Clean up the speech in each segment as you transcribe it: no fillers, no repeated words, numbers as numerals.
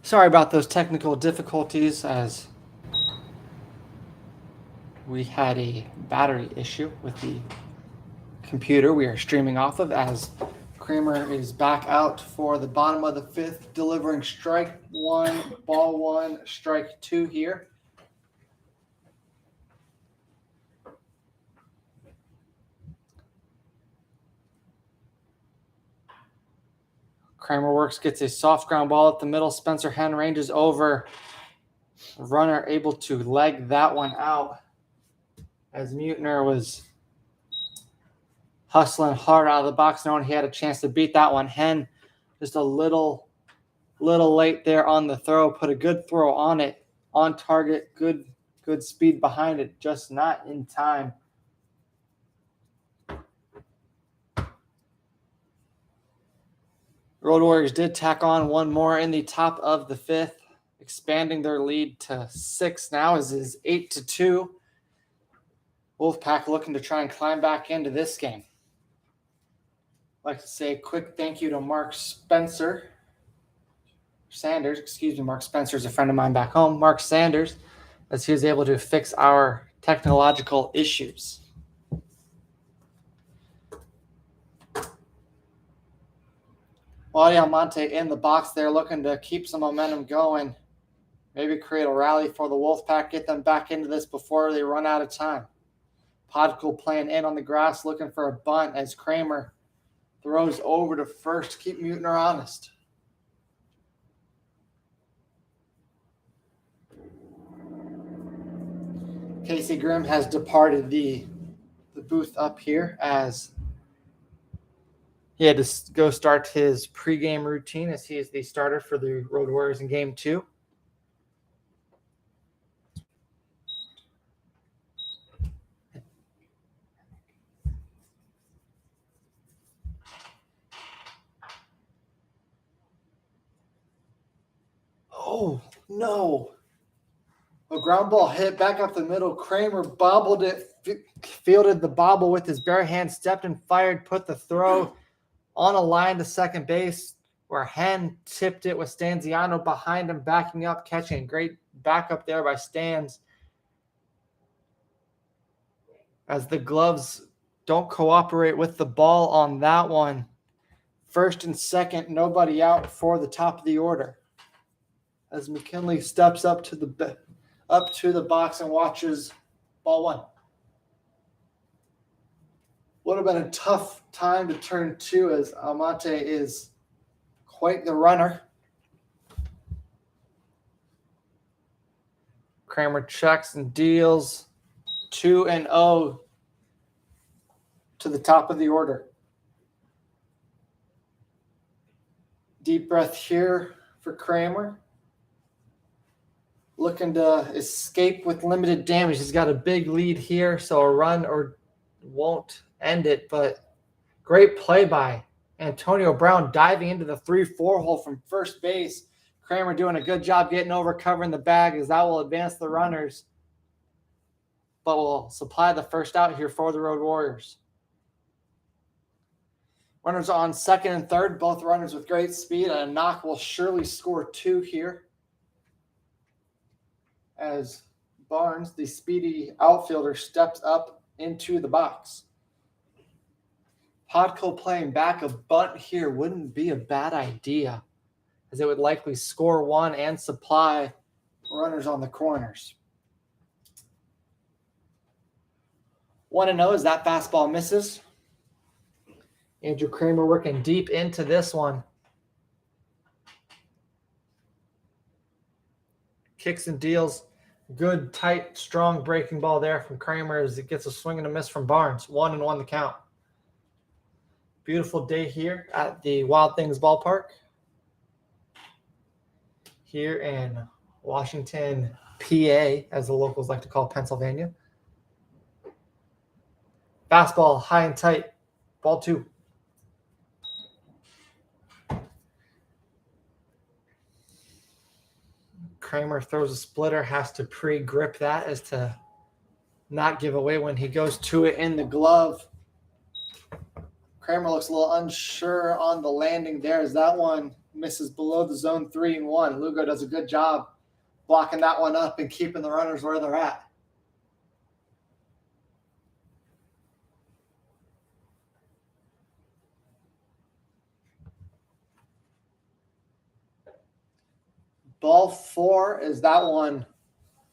Sorry about those technical difficulties, as we had a battery issue with the computer we are streaming off of, as Kramer is back out for the bottom of the fifth, delivering strike one, ball one, strike two here. Kramer works, gets a soft ground ball at the middle. Spencer Hen ranges over. Runner able to leg that one out, as Mutner was hustling hard out of the box, knowing he had a chance to beat that one. Hen just a little late there on the throw. Put a good throw on it, on target. Good speed behind it, just not in time. Road Warriors did tack on one more in the top of the fifth, expanding their lead to 6 now, as is 8-2. Wolfpac looking to try and climb back into this game. I'd like to say a quick thank you to Mark Sanders. Mark Spencer is a friend of mine back home. Mark Sanders, as he was able to fix our technological issues. Wally Almonte in the box there, looking to keep some momentum going. Maybe create a rally for the Wolfpac, get them back into this before they run out of time. Podkul playing in on the grass, looking for a bunt as Kramer throws over to first. Keep Mutner honest. Casey Grimm has departed the booth up here, as he had to go start his pregame routine, as he is the starter for the Road Warriors in Game 2. Oh, no. A ground ball hit back up the middle. Kramer bobbled it, fielded the bobble with his bare hand, stepped and fired, put the throw on a line to second base, where Hen tipped it with Stanziano behind him, backing up, catching. Great backup there by Stans, as the gloves don't cooperate with the ball on that one. First and second, nobody out for the top of the order, as McKinley steps up to the box and watches ball one. Would have been a tough time to turn 2, as Almonte is quite the runner. Kramer checks and deals. 2-0 to the top of the order. Deep breath here for Kramer. Looking to escape with limited damage. He's got a big lead here, so a run or won't end it, but great play by Antonio Brown, diving into the 3-4 hole from first base. Kramer doing a good job getting over, covering the bag, as that will advance the runners, but will supply the first out here for the Road Warriors. Runners on second and third, both runners with great speed. A knock will surely score 2 here, as Barnes, the speedy outfielder, steps up into the box. Podkul playing back a bunt here wouldn't be a bad idea, as it would likely score 1 and supply runners on the corners. 1-0 as that fastball misses. Andrew Kramer working deep into this one. kicks and deals. Good, tight, strong breaking ball there from Kramer as it gets a swing and a miss from Barnes. 1-1 the count. Beautiful day here at the Wild Things Ballpark here in Washington, PA, as the locals like to call Pennsylvania. Fastball, high and tight. Ball 2. Kramer throws a splitter, has to pre-grip that as to not give away when he goes to it in the glove. Kramer looks a little unsure on the landing there as that one misses below the zone 3-1. Lugo does a good job blocking that one up and keeping the runners where they're at. Ball 4 is that one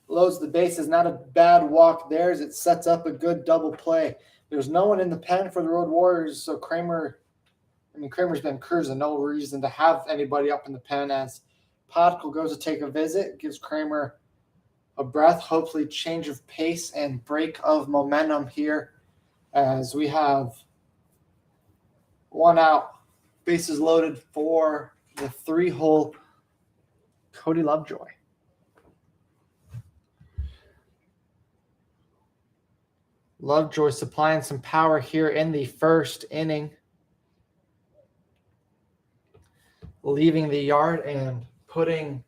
loads the bases. Not a bad walk there as it sets up a good double play. There's no one in the pen for the Road Warriors, so Kramer's been cruising. No reason to have anybody up in the pen as Podkul goes to take a visit, gives Kramer a breath, hopefully change of pace and break of momentum here as we have 1 out, bases loaded for the 3-hole Cody Lovejoy. Lovejoy supplying some power here in the first inning, leaving the yard and putting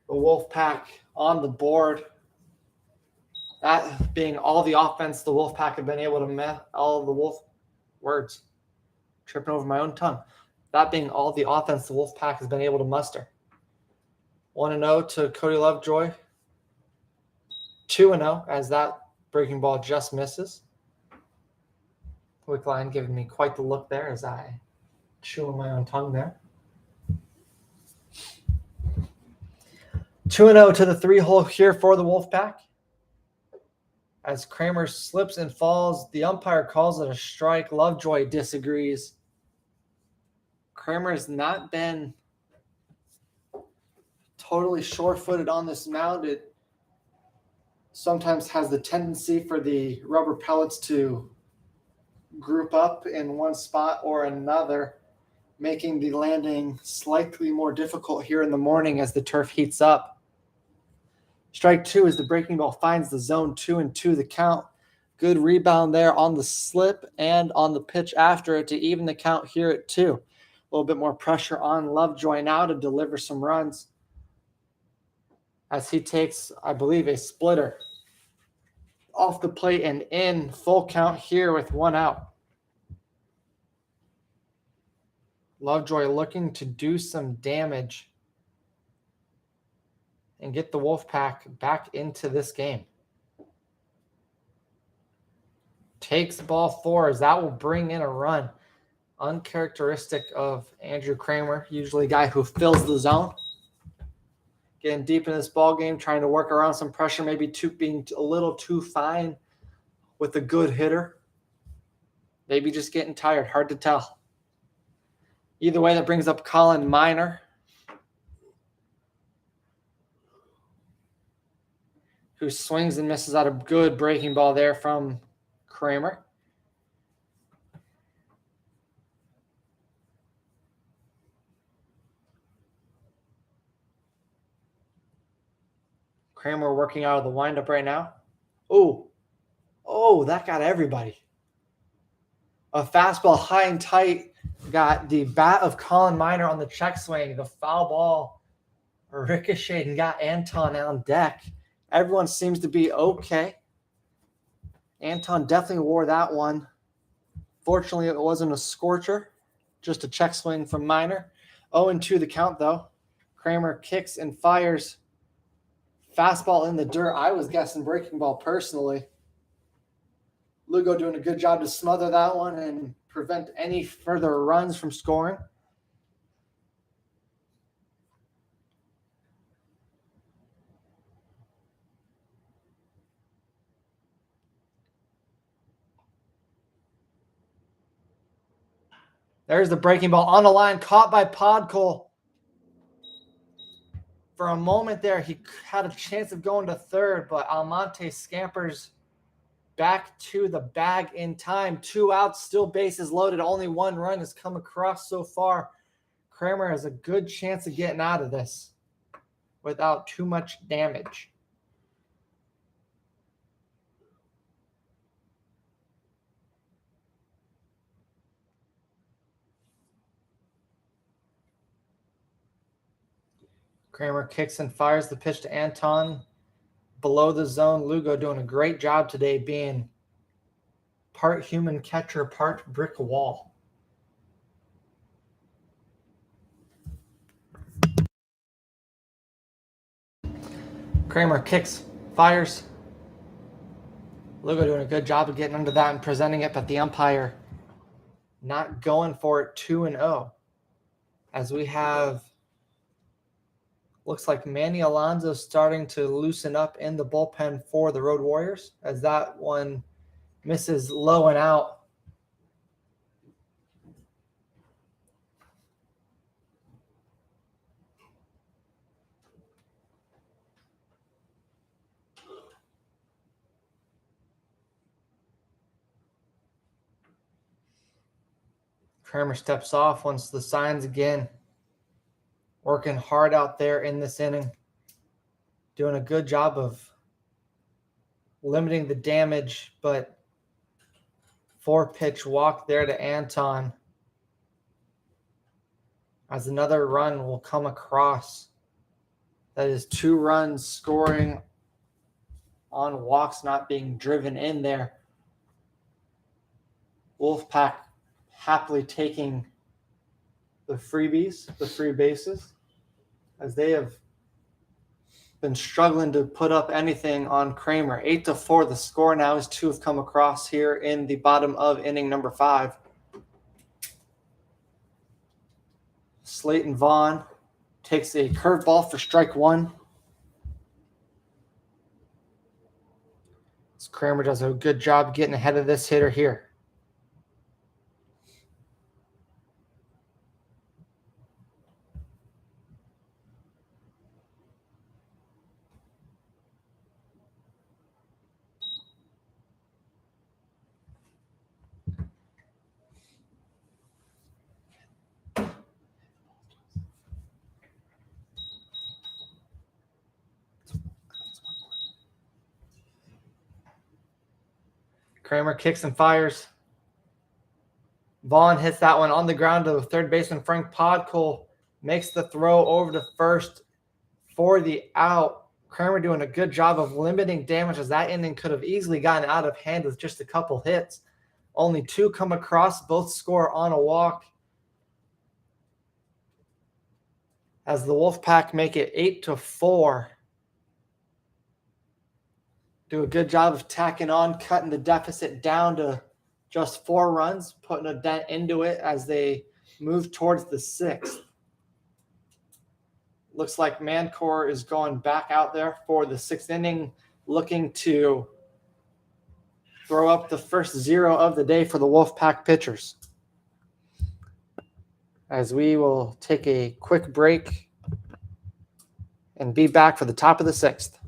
the Wolfpac on the board. That being all the offense the Wolfpac have been able to all the Wolf words, tripping over my own tongue. That being all the offense the Wolfpac has been able to muster. 1-0 to Cody Lovejoy. 2-0 as that breaking ball just misses. Quick line giving me quite the look there as I chew on my own tongue there. 2-0 to the 3-hole here for the Wolfpac. As Kramer slips and falls, the umpire calls it a strike. Lovejoy disagrees. Kramer has not been totally sure-footed on this mound. It sometimes has the tendency for the rubber pellets to group up in one spot or another, making the landing slightly more difficult here in the morning as the turf heats up. Strike 2 as the breaking ball finds the zone. 2-2 the count. Good rebound there on the slip and on the pitch after it to even the count here at 2. A little bit more pressure on Lovejoy now to deliver some runs as he takes, I believe, a splitter off the plate and in. Full count here with 1 out. Lovejoy looking to do some damage and get the Wolfpac back into this game. Takes ball 4 as that will bring in a run. Uncharacteristic of Andrew Kramer, usually a guy who fills the zone. Getting deep in this ball game, trying to work around some pressure, maybe being a little too fine with a good hitter. Maybe just getting tired, hard to tell. Either way, that brings up Colin Miner, who swings and misses out a good breaking ball there from Kramer. Kramer working out of the windup right now. Oh, that got everybody. A fastball high and tight got the bat of Colin Miner on the check swing. The foul ball ricocheted and got Anton on deck. Everyone seems to be okay. Anton definitely wore that one. Fortunately, it wasn't a scorcher, just a check swing from Miner. 0-2 the count, though. Kramer kicks and fires. Fastball in the dirt. I was guessing breaking ball personally. Lugo doing a good job to smother that one and prevent any further runs from scoring. There's the breaking ball on the line, caught by Podkul. For a moment there, he had a chance of going to third, but Almonte scampers back to the bag in time. 2 outs, still bases loaded. Only 1 run has come across so far. Kramer has a good chance of getting out of this without too much damage. Kramer kicks and fires the pitch to Anton. Below the zone, Lugo doing a great job today being part human catcher, part brick wall. Kramer kicks, fires. Lugo doing a good job of getting under that and presenting it, but the umpire not going for it 2-0. As we have, looks like Manny Alonso starting to loosen up in the bullpen for the Road Warriors, as that one misses low and out. Kramer steps off once the signs again. Working hard out there in this inning. Doing a good job of limiting the damage, but 4-pitch walk there to Anton. As another run will come across. That is 2 runs scoring on walks not being driven in there. Wolfpac happily taking the freebies, the free bases, as they have been struggling to put up anything on Kramer. 8-4 the score now as 2 have come across here in the bottom of inning number 5. Slayton Vaughn takes a curveball for strike 1. As Kramer does a good job getting ahead of this hitter here. Kramer kicks and fires. Vaughn hits that one on the ground to third baseman Frank Podkol. Makes the throw over to first for the out. Kramer doing a good job of limiting damage, as that inning could have easily gotten out of hand with just a couple hits. Only 2 come across, both score on a walk. As the Wolfpac make it 8-4. Do a good job of tacking on, cutting the deficit down to just 4 runs, putting a dent into it as they move towards the 6th. Looks like Mancor is going back out there for the 6th inning, looking to throw up the first 0 of the day for the Wolfpac pitchers. As we will take a quick break and be back for the top of the 6th.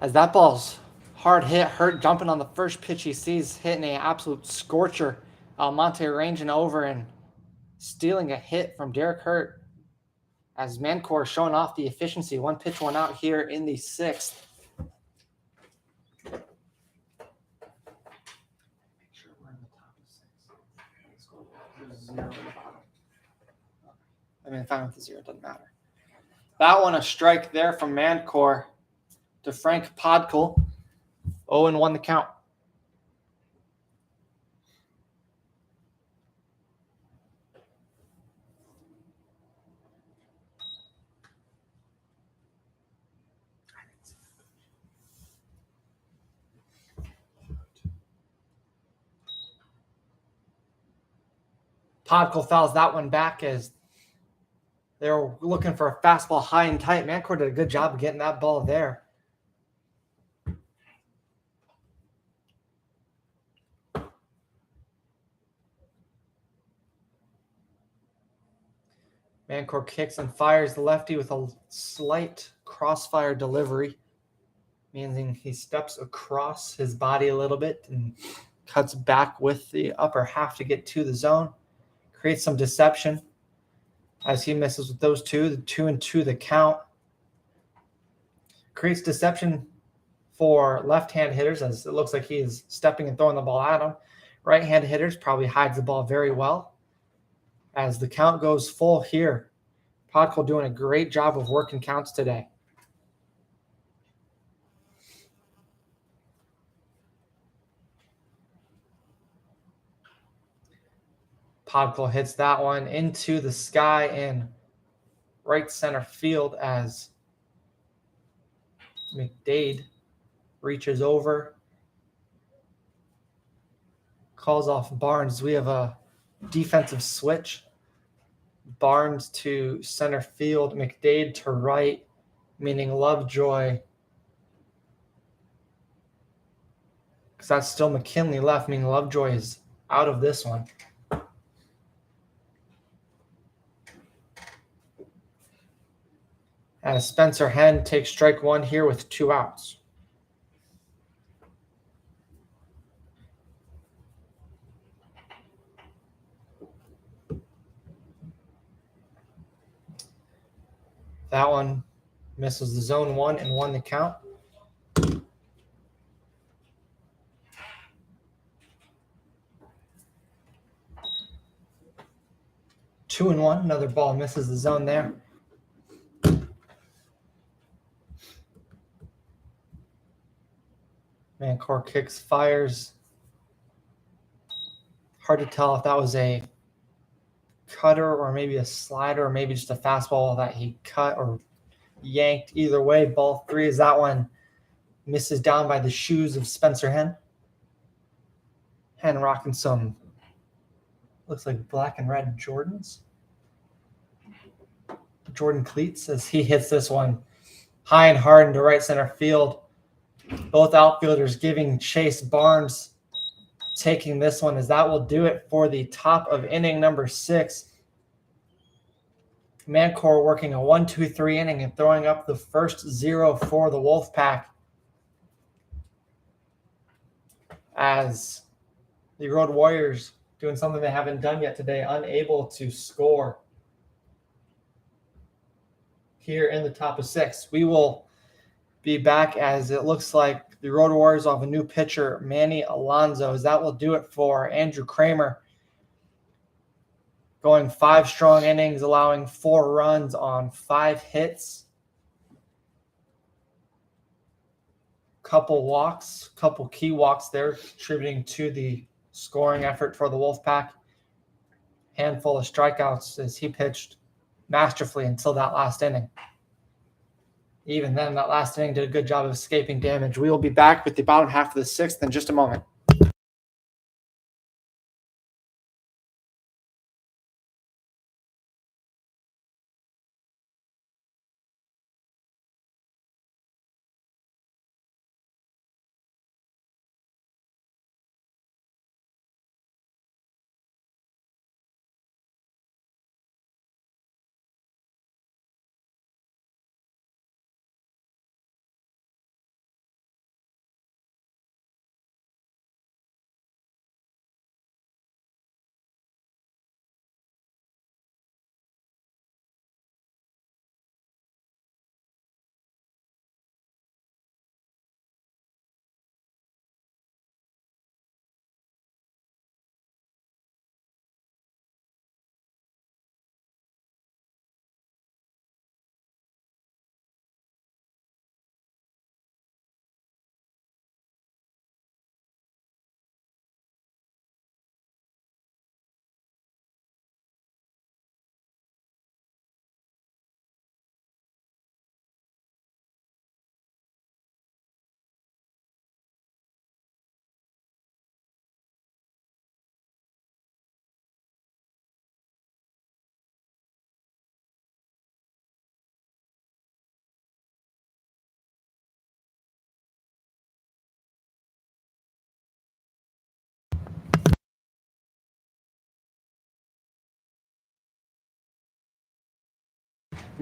As that ball's hard hit, hurt, jumping on the first pitch he sees, hitting an absolute scorcher. Almonte ranging over and stealing a hit from Derek Hurt. As Mancor showing off the efficiency. One pitch, one out here in the sixth. Make sure we're in the top of six. Let's go. There's a zero at the bottom. I mean, fine with the zero, it doesn't matter. That one, a strike there from Mancor to Frank Podkul. 0-1 the count. Podkul fouls that one back as they were looking for a fastball high and tight. Mancor did a good job of getting that ball there. Mancor kicks and fires the lefty with a slight crossfire delivery, meaning he steps across his body a little bit and cuts back with the upper half to get to the zone. Creates some deception as he misses with those two. The 2-2 the count. Creates deception for left-hand hitters as it looks like he is stepping and throwing the ball at him. Right-hand hitters probably hides the ball very well. As the count goes full here, Podkul doing a great job of working counts today. Podkul hits that one into the sky in right center field as McDade reaches over, calls off Barnes. We have a defensive switch. Barnes to center field, McDade to right, meaning Lovejoy. Because that's still McKinley left, meaning Lovejoy is out of this one. As Spencer Henn takes strike one here with 2 outs. That one misses the zone 1 and 1 the count. Two and one, another ball misses the zone there. Mancor kicks, fires. Hard to tell if that was a cutter or maybe a slider or maybe just a fastball that he cut or yanked. Either way, ball 3 is that one misses down by the shoes of Spencer Henn. Henn rocking some, looks like black and red Jordans. Jordan cleats as he hits this one high and hard into right center field. Both outfielders giving chase. Barnes taking this one as that will do it for the top of inning number 6. Mancor working a 1-2-3 inning and throwing up the first 0 for the Wolfpac as the Road Warriors doing something they haven't done yet today, unable to score here in the top of 6. We will be back as it looks like the Road Warriors have a new pitcher, Manny Alonso, as that will do it for Andrew Kramer. Going 5 strong innings, allowing 4 runs on 5 hits. Couple walks, couple key walks there, contributing to the scoring effort for the Wolfpac. Handful of strikeouts as he pitched masterfully until that last inning. Even then, that last inning did a good job of escaping damage. We will be back with the bottom half of the 6th in just a moment.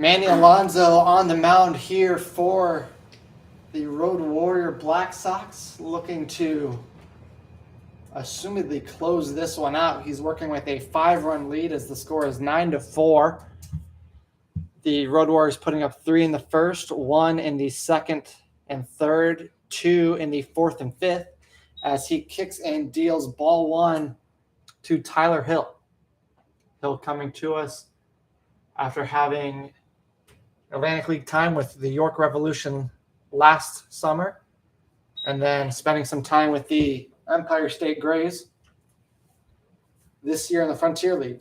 Manny Alonso on the mound here for the Road Warrior Black Sox, looking to assumedly close this one out. He's working with a 5-run lead as the score is 9-4. The Road Warriors putting up 3 in the first, 1 in the second and third, 2 in the fourth and fifth, as he kicks and deals ball 1 to Tyler Hill. Hill coming to us after having Atlantic League time with the York Revolution last summer, and then spending some time with the Empire State Grays this year in the Frontier League.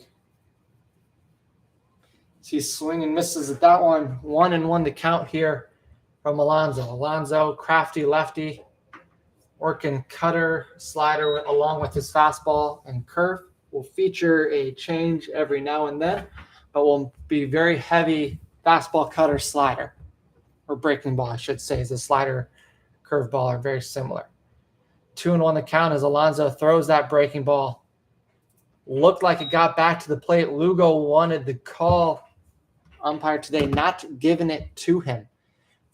He's swinging and misses at that one. 1-1 to count here from Alonso. Alonso, crafty lefty, working cutter, slider along with his fastball and curve. Will feature a change every now and then, but will be very heavy fastball, cutter, slider, or breaking ball, I should say, as a slider, curveball are very similar. 2-1 the count as Alonso throws that breaking ball. Looked like it got back to the plate. Lugo wanted the call. Umpire today not giving it to him.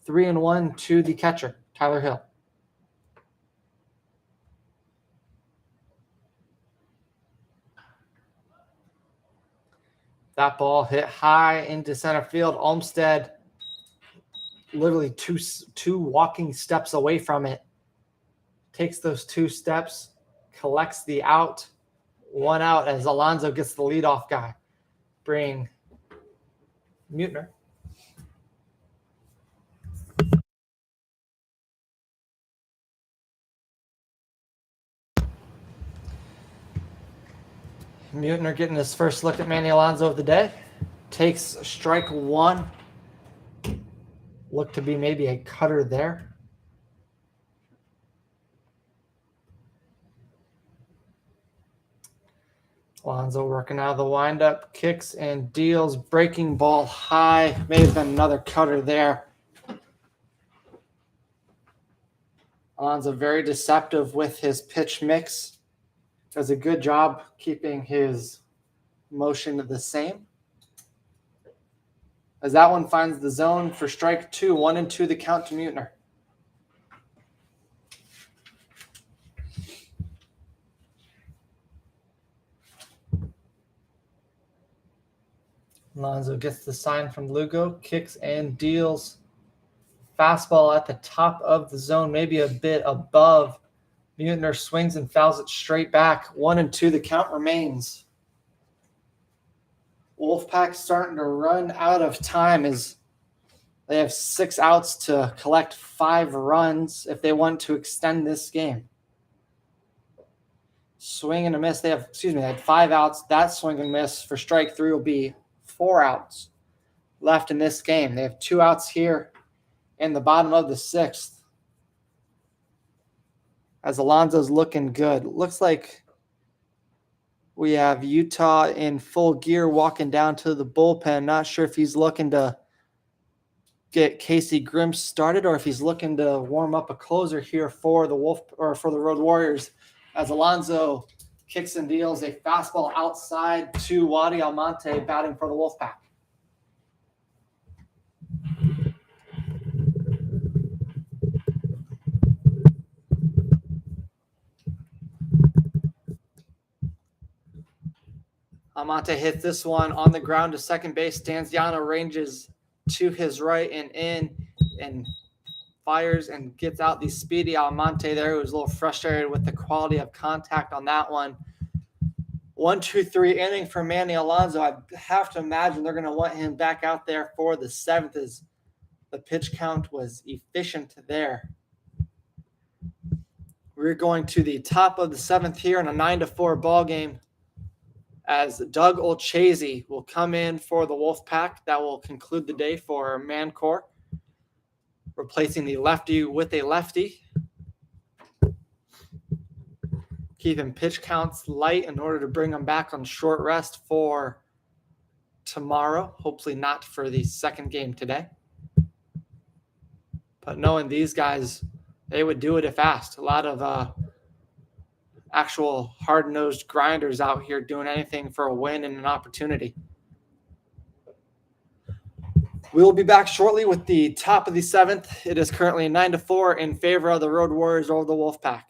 3-1 to the catcher, Tyler Hill. That ball hit high into center field. Olmsted literally two walking steps away from it. Takes those 2 steps, collects the out. 1 out as Alonso gets the leadoff guy. Bring Mutner. Mutner getting his first look at Manny Alonso of the day. Takes strike 1. Looked to be maybe a cutter there. Alonso working out of the windup, kicks and deals, breaking ball high. May have been another cutter there. Alonso very deceptive with his pitch mix. Does a good job keeping his motion the same. As that one finds the zone for strike 2, 1-2 the count to Mutner. Alonso gets the sign from Lugo, kicks and deals. Fastball at the top of the zone, maybe a bit above. Mutner swings and fouls it straight back. 1-2 the count remains. Wolfpac starting to run out of time as they have 6 outs to collect 5 runs if they want to extend this game. Swing and a miss. They had 5 outs. That swing and miss for strike 3 will be 4 outs left in this game. They have 2 outs here in the bottom of the 6th. As Alonso's looking good. Looks like we have Utah in full gear walking down to the bullpen. Not sure if he's looking to get Casey Grimm started or if he's looking to warm up a closer here for the Road Warriors. As Alonso kicks and deals a fastball outside to Wadi Almonte batting for the Wolfpac. Almonte hits this one on the ground to second base. Stanziano ranges to his right and in and fires and gets out the speedy Almonte there, who was a little frustrated with the quality of contact on that one. 1-2-3 inning for Manny Alonso. I have to imagine they're going to want him back out there for the 7th as the pitch count was efficient there. We're going to the top of the 7th here in a 9-4 ball game as Doug Olchazy will come in for the Wolfpac. That will conclude the day for Mancor, replacing the lefty with a lefty. Keeping pitch counts light in order to bring them back on short rest for tomorrow. Hopefully not for the second game today. But knowing these guys, they would do it if asked. A lot of actual hard-nosed grinders out here doing anything for a win and an opportunity. We will be back shortly with the top of the 7th. It is currently 9-4 in favor of the Road Warriors over the Wolfpac.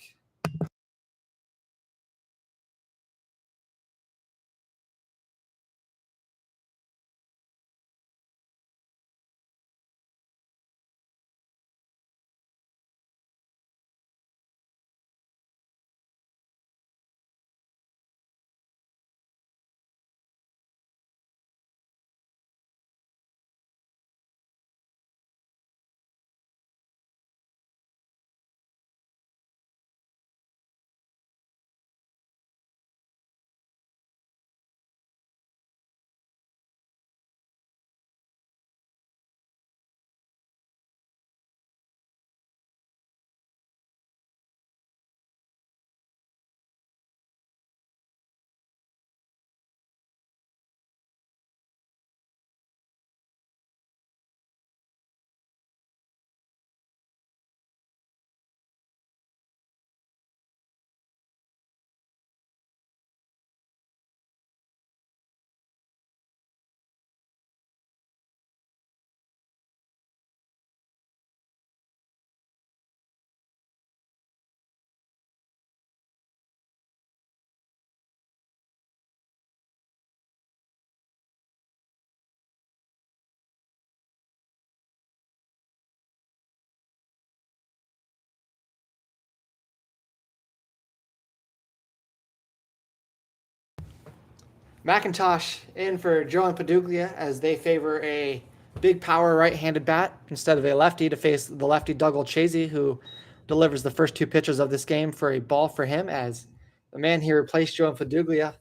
McIntosh in for Joe and Paduglia as they favor a big power right-handed bat instead of a lefty to face the lefty Doug Olchese, who delivers the first 2 pitches of this game for a ball for him as the man here replaced Joe and Paduglia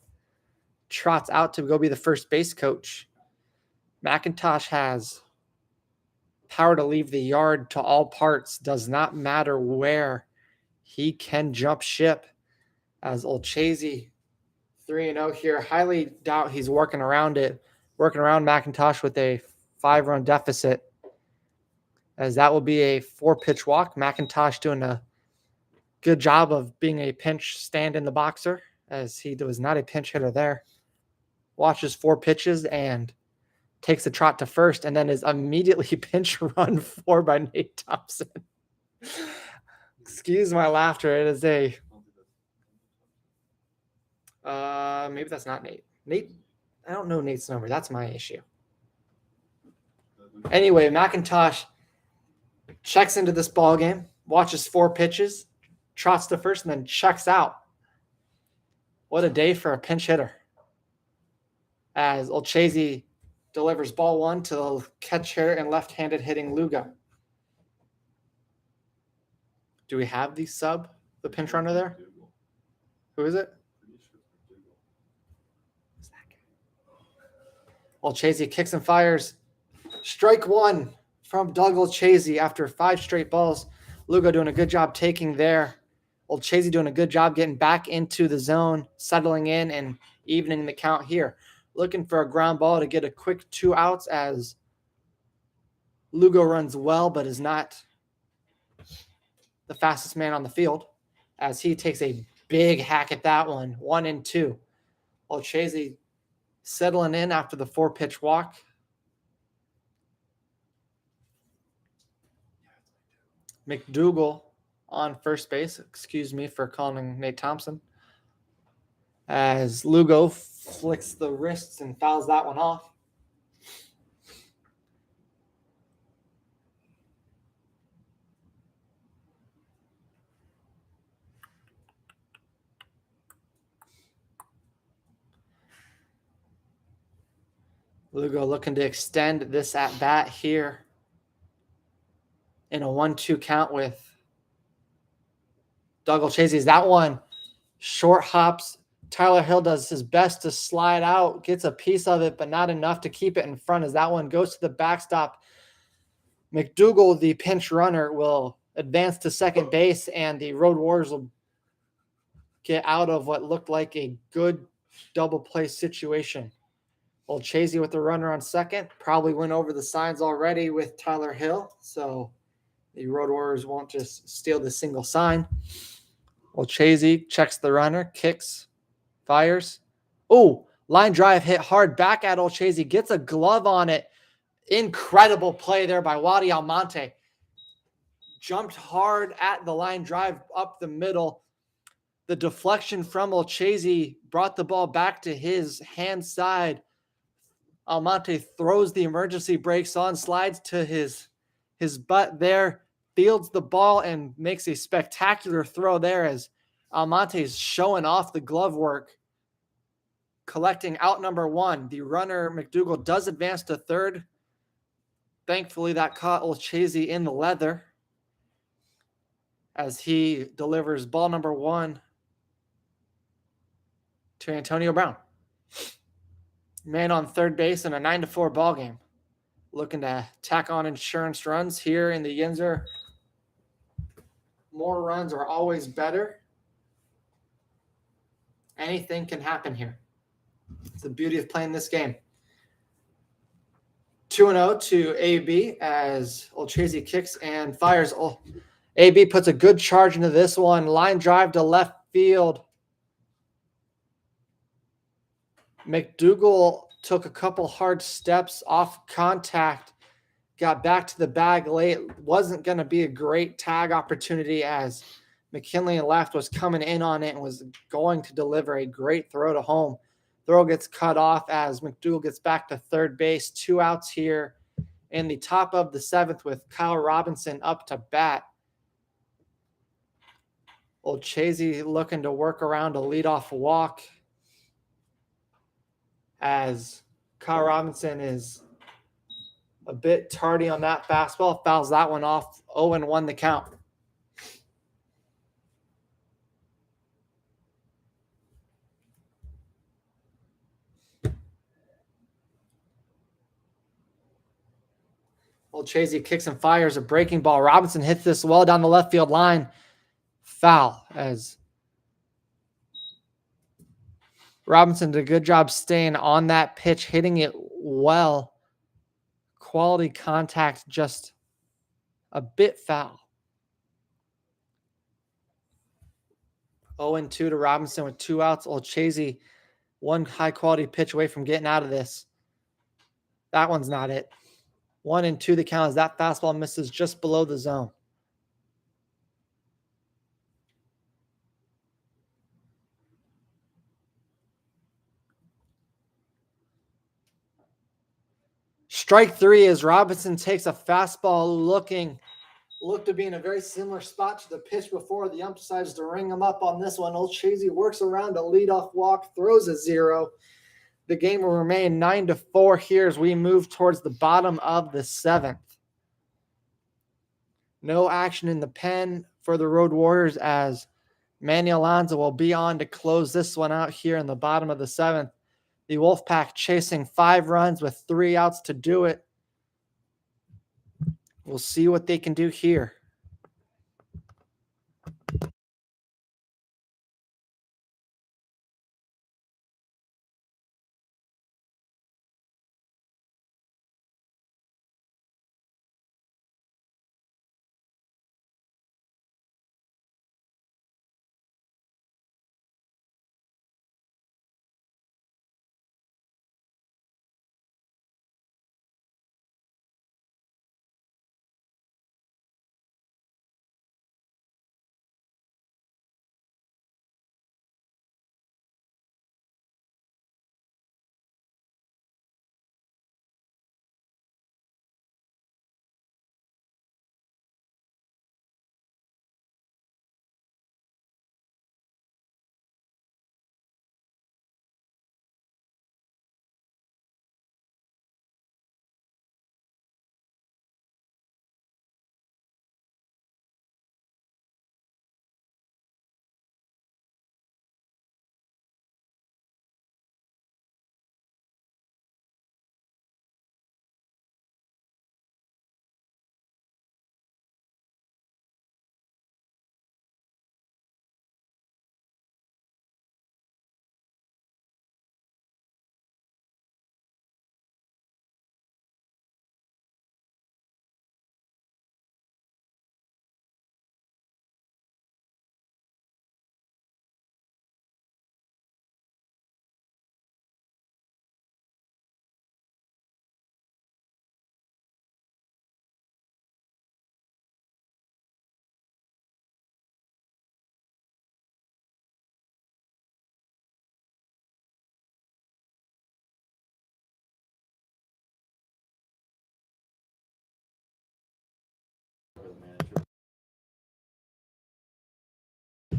trots out to go be the first base coach. McIntosh has power to leave the yard to all parts, does not matter where. He can jump ship as Olchese 3-0 here. Highly doubt he's working around McIntosh with a 5-run deficit, as that will be a 4-pitch walk. McIntosh doing a good job of being a pinch stand in the boxer, as he was not a pinch hitter there. Watches 4 pitches and takes a trot to first, and then is immediately pinch run 4 by Nate Thompson. Excuse my laughter. It is a maybe that's not Nate. Nate, I don't know Nate's number. That's my issue. Anyway, McIntosh checks into this ball game, watches 4 pitches, trots to first, and then checks out. What a day for a pinch hitter. As Olchese delivers ball 1 to the catcher and left-handed hitting Lugo. Do we have the sub, the pinch runner there? Who is it? Olchese kicks and fires. Strike 1 from Doug Olchese after 5 straight balls. Lugo doing a good job taking there. Olchese doing a good job getting back into the zone, settling in and evening the count here. Looking for a ground ball to get a quick 2 outs as Lugo runs well but is not the fastest man on the field, as he takes a big hack at that one, 1-2. Olchese settling in after the 4-pitch walk. McDougal on first base. Excuse me for calling Nate Thompson. As Lugo flicks the wrists and fouls that one off. Lugo looking to extend this at bat here in a 1-2 count with Doug Olchese. That one short hops. Tyler Hill does his best to slide out, gets a piece of it, but not enough to keep it in front as that one goes to the backstop. McDougal, the pinch runner, will advance to second base, and the Road Warriors will get out of what looked like a good double play situation. Olchese with the runner on second. Probably went over the signs already with Tyler Hill, so the Road Warriors won't just steal the single sign. Olchese checks the runner, kicks, fires. Oh, line drive hit hard back at Olchese. Gets a glove on it. Incredible play there by Wadi Almonte. Jumped hard at the line drive up the middle. The deflection from Olchese brought the ball back to his hand side. Almonte throws the emergency brakes on, slides to his butt there, fields the ball, and makes a spectacular throw there as Almonte's showing off the glove work, collecting out number one. The runner, McDougal, does advance to third. Thankfully, that caught Olchese in the leather as he delivers ball number one to Antonio Brown. Man on third base in a 9-4 ball game. Looking to tack on insurance runs here in the Yinzer. More runs are always better. Anything can happen here. It's the beauty of playing this game. 2-0 to AB as Olchese kicks and fires. AB puts a good charge into this one. Line drive to left field. McDougal took a couple hard steps off contact, got back to the bag late. Wasn't going to be a great tag opportunity as McKinley and left was coming in on it and was going to deliver a great throw to home. Throw gets cut off as McDougal gets back to third base. 2 outs here in the top of the 7th with Kyle Robinson up to bat. Olchese looking to work around a leadoff walk as Kyle Robinson is a bit tardy on that fastball. Fouls that one off. 0-1 the count. Olchese kicks and fires a breaking ball. Robinson hits this well down the left field line. Foul as Robinson did a good job staying on that pitch, hitting it well. Quality contact, just a bit foul. 0-2 to Robinson with 2 outs. Olchese, one high-quality pitch away from getting out of this. That one's not it. 1-2 the count as that fastball misses just below the zone. Strike 3 as Robinson takes a fastball looked to be in a very similar spot to the pitch before. The ump decides to ring him up on this one. Olchese works around a leadoff walk, throws a 0. The game will remain 9-4 here as we move towards the bottom of the 7th. No action in the pen for the Road Warriors as Manny Alonso will be on to close this one out here in the bottom of the 7th. The Wolfpac chasing 5 runs with 3 outs to do it. We'll see what they can do here.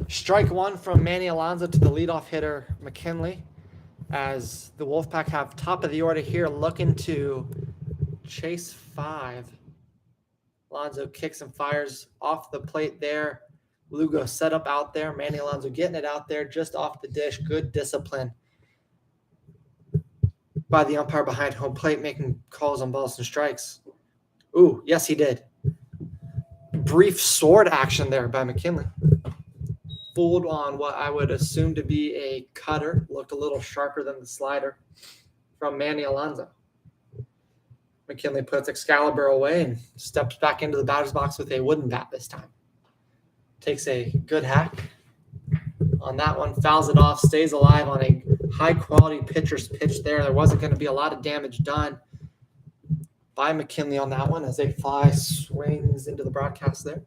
Strike one from Manny Alonso to the leadoff hitter, McKinley, as the Wolfpac have top of the order here looking to chase 5. Alonso kicks and fires off the plate there. Lugo set up out there. Manny Alonso getting it out there just off the dish. Good discipline by the umpire behind home plate, making calls on balls and strikes. Ooh, yes, he did. Brief sword action there by McKinley. Fooled on what I would assume to be a cutter. Looked a little sharper than the slider from Manny Alonso. McKinley puts Excalibur away and steps back into the batter's box with a wooden bat this time. Takes a good hack on that one, fouls it off, stays alive on a high-quality pitcher's pitch there. There wasn't going to be a lot of damage done by McKinley on that one as a fly swings into the broadcast there.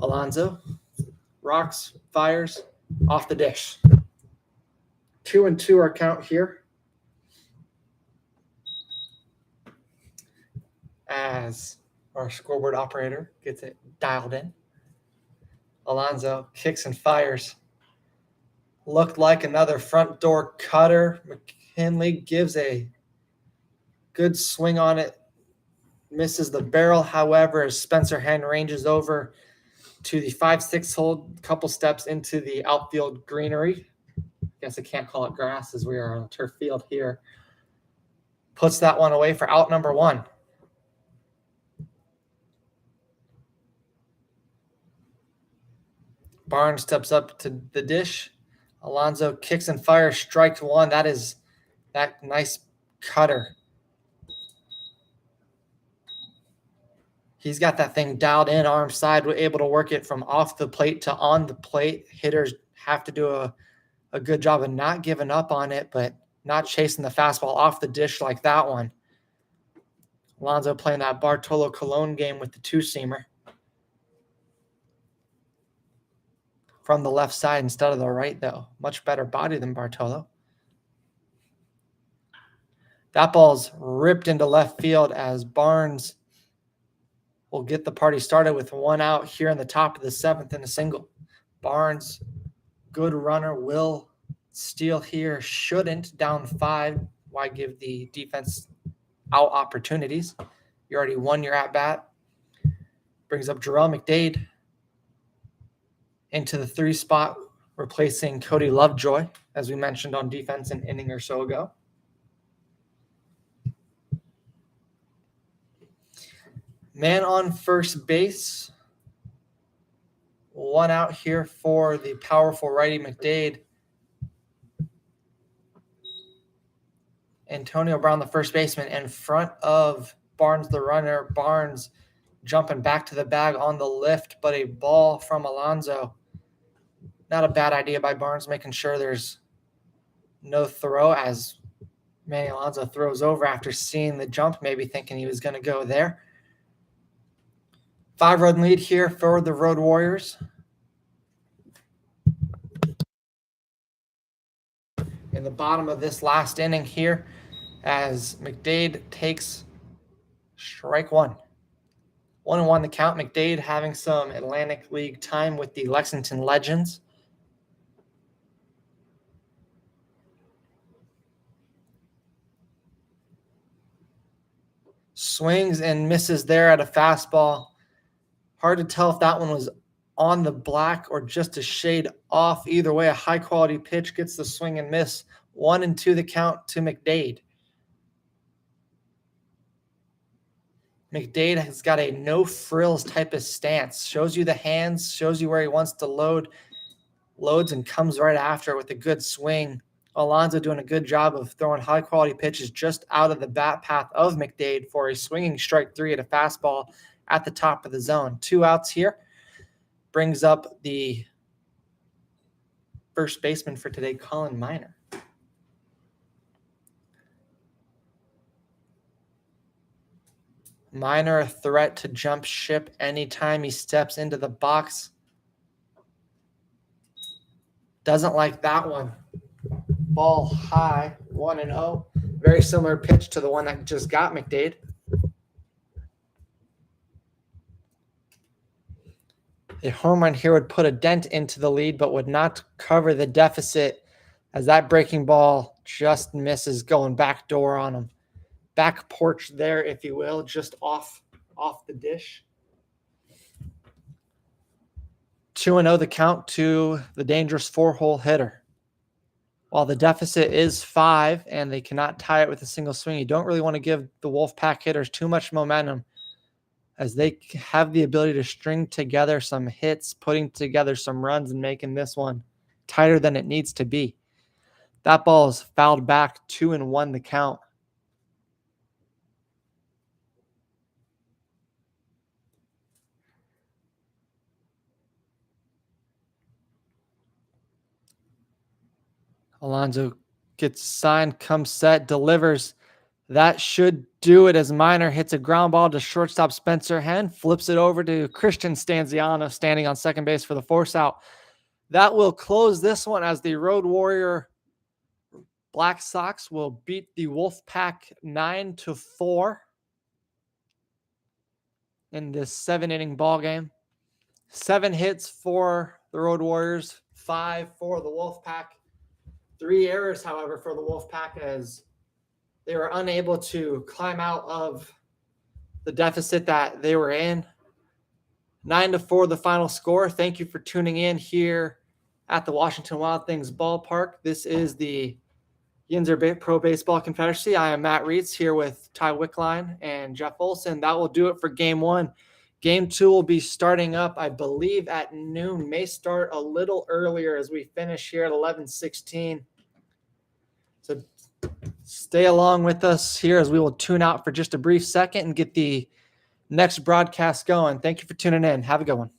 Alonso rocks, fires, off the dish. 2-2 our count here. As our scoreboard operator gets it dialed in. Alonso kicks and fires. Looked like another front door cutter. McKinley gives a good swing on it. Misses the barrel, however, as Spencer Henn ranges over to the 5-6 hole, couple steps into the outfield greenery. Guess I can't call it grass as we are on a turf field here. Puts that one away for out number 1. Barnes steps up to the dish. Alonso kicks and fires, strike 1. That is that nice cutter. He's got that thing dialed in, arm side, able to work it from off the plate to on the plate. Hitters have to do a good job of not giving up on it, but not chasing the fastball off the dish like that one. Alonso playing that Bartolo Colon game with the two-seamer from the left side instead of the right, though. Much better body than Bartolo. That ball's ripped into left field as Barnes will get the party started with 1 out here in the top of the 7th and a single. Barnes, good runner, will steal here. Shouldn't, down 5. Why give the defense out opportunities? You already won your at-bat. Brings up Jarrell McDade into the 3 spot, replacing Cody Lovejoy, as we mentioned on defense an inning or so ago. Man on first base. 1 out here for the powerful righty McDade. Antonio Brown, the first baseman, in front of Barnes, the runner. Barnes jumping back to the bag on the lift, but a ball from Alonso. Not a bad idea by Barnes, making sure there's no throw as Manny Alonso throws over after seeing the jump, maybe thinking he was going to go there. 5-run lead here for the Road Warriors. In the bottom of this last inning here, as McDade takes strike 1. 1-1 the count. McDade having some Atlantic League time with the Lexington Legends. Swings and misses there at a fastball. Hard to tell if that one was on the black or just a shade off. Either way, a high-quality pitch gets the swing and miss. 1-2 the count to McDade. McDade has got a no-frills type of stance. Shows you the hands, shows you where he wants to load, loads, and comes right after it with a good swing. Alonso doing a good job of throwing high-quality pitches just out of the bat path of McDade for a swinging strike 3 at a fastball at the top of the zone. 2 outs here. Brings up the first baseman for today, Colin Miner. Miner, a threat to jump ship anytime he steps into the box. Doesn't like that one. Ball high, 1-0. Very similar pitch to the one that just got McDade. A home run here would put a dent into the lead, but would not cover the deficit as that breaking ball just misses, going back door on him. Back porch there, if you will, just off the dish. 2-0 the count to the dangerous 4-hole hitter. While the deficit is 5 and they cannot tie it with a single swing, you don't really want to give the Wolfpac hitters too much momentum, as they have the ability to string together some hits, putting together some runs, and making this one tighter than it needs to be. That ball is fouled back, 2-1 the count. Alonso gets signed, comes set, delivers. That should do it as Minor hits a ground ball to shortstop Spencer Henn, flips it over to Christian Stanziano, standing on second base for the force out. That will close this one as the Road Warrior Black Sox will beat the Wolfpac 9-4 in this 7-inning ball game. 7 hits for the Road Warriors, 5 for the Wolfpac. 3 errors, however, for the Wolfpac, as they were unable to climb out of the deficit that they were in. 9-4 the final score. Thank you for tuning in here at the Washington Wild Things ballpark. This is the Yinzer Pro Baseball Confederacy. I am Matt Reitz here with Ty Wickline and Jeff Olson. That will do it for Game 1. Game 2 will be starting up, I believe, at noon. May start a little earlier as we finish here at 11:16. So stay along with us here as we will tune out for just a brief second and get the next broadcast going. Thank you for tuning in. Have a good one.